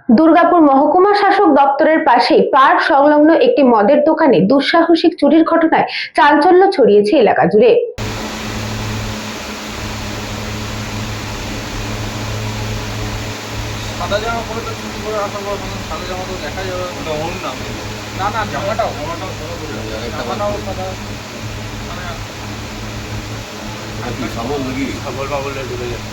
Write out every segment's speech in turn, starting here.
দুর্গাপুর মহকুমা শাসক দপ্তরের পাশে পার্ক সংলগ্ন একটি মদের দোকানে দুঃসাহসিক চুরির ঘটনায় চাঞ্চল্য ছড়িয়েছে এলাকা জুড়ে। সাদা জামা পরে তো চুরি করে রাখার পর সাদা জামা তো দেখা যাবে না। ওর নাম না জামাটাও সাদা মানে সাবল বাবলে ঢুকে যায়।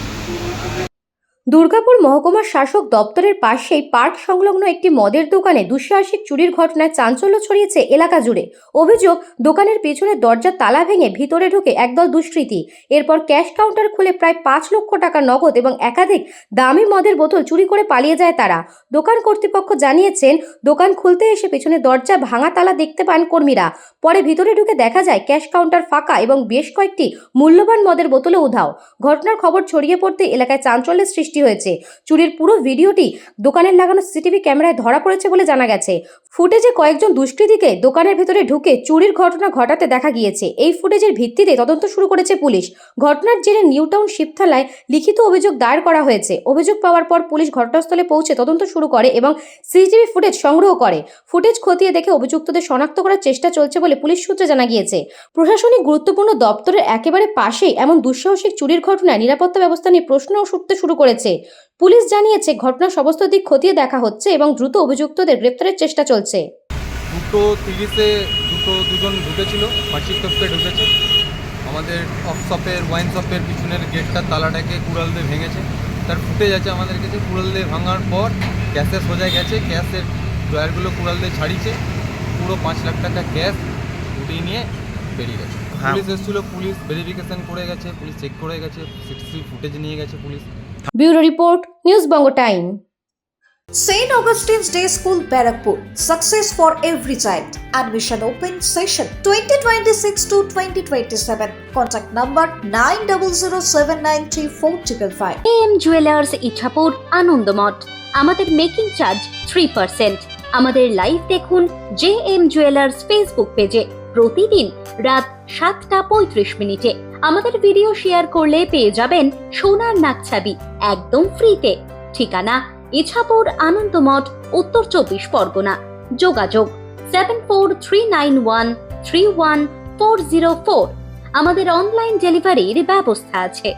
দুর্গাপুর মহকুমা শাসক দপ্তরের পাশেই পার্ক সংলগ্ন একটি মদের দোকানে দুঃসাহসিক চুরির ঘটনায় চাঞ্চল্য ছড়িয়েছে এলাকা জুড়ে। অভিযোগ, দোকানের পেছনে দরজার তালা ভেঙে ভিতরে ঢুকে একদল দুষ্কৃতী এরপর ক্যাশ কাউন্টার খুলে প্রায় 5 লক্ষ টাকা নগদ এবং একাধিক দামি মদের বোতল চুরি করে পালিয়ে যায় তারা। দোকান কর্তৃপক্ষ জানিয়েছেন, দোকান খুলতে এসে পেছনে দরজা ভাঙা তালা দেখতে পান কর্মীরা। পরে ভিতরে ঢুকে দেখা যায় ক্যাশ কাউন্টার ফাঁকা এবং বেশ কয়েকটি মূল্যবান মদের বোতলে উধাও। ঘটনার খবর ছড়িয়ে পড়তে এলাকায় চাঞ্চল্যের সৃষ্টি হয়েছে। চুরির পুরো ভিডিওটি দোকানের লাগানো সিসিটিভি ক্যামেরায় ধরা পড়েছে বলে জানা গেছে। ফুটেজে কয়েকজন দুষ্কৃতীকে দোকানের ভেতরে ঢুকে চুরির ঘটনা ঘটাতে দেখা গিয়েছে। এই ফুটেজের ভিত্তিতে তদন্ত শুরু করেছে পুলিশ। ঘটনার জেরে নিউ টাউন শিব থানায় লিখিত অভিযোগ দায়ের করা হয়েছে। অভিযোগ পাওয়ার পর পুলিশ ঘটনাস্থলে পৌঁছে তদন্ত শুরু করে এবং সিসিটিভি ফুটেজ সংগ্রহ করে। ফুটেজ খতিয়ে দেখে অভিযুক্তদের শনাক্ত করার চেষ্টা চলছে বলে পুলিশ সূত্রে জানা গিয়েছে। প্রশাসনিক গুরুত্বপূর্ণ দপ্তরের একেবারে পাশেই এমন দুঃসাহসিক চুরির ঘটনায় নিরাপত্তা ব্যবস্থা নিয়ে প্রশ্ন উঠতে শুরু করেছে। পুলিশ জানিয়েছে, ঘটনার সমস্ত দিক খতিয়ে দেখা হচ্ছে এবং দ্রুত অভিযুক্তদের গ্রেপ্তারের চেষ্টা চলছে। 2:30-এ দুজন ঢুকেছিল, মার্চিক টপকে ঢুকেছে। আমাদের শপের ওয়াইন শপের পিছনের গেটটার তালাটাকে কুড়াল দিয়ে ভেঙেছে। তার ফুটেজ আছে আমাদের কাছে। কুড়াল দিয়ে ভাঙার পর ক্যাশের সোজায় গেছে, ক্যাশের ড্রয়ারগুলো কুড়াল দিয়ে ছাড়িয়েছে। পুরো 5 লাখ টাকা ক্যাশ উঠিয়ে নিয়ে বেরিয়ে গেছে। পুলিশ এসেছিল, পুলিশ ভেরিফিকেশন করে গেছে, পুলিশ চেক করে গেছে, সিসিটিভি ফুটেজ নিয়ে গেছে police. Bureau report, news Banga time. St. Augustine's Day School, Barakpur. Success for every child. Admission open session 2026 to 2027. Contact number 9007934555. AM jewellers Ichapur, Anandamath. আমাদের মেকিং চার্জ 3%। আমাদের live দেখুন JM jewellers Facebook পেজে প্রতিদিন রাত 7:35 আমাদের video share করলে পেয়ে যাবেন সোনার নাকছাবি একদম ফ্রিতে। ঠিকানা ইছাপুর, আনন্দমঠ, উত্তর 24 পরগনা। যোগাযোগ 7439131404। আমাদের অনলাইন ডেলিভারির ব্যবস্থা আছে।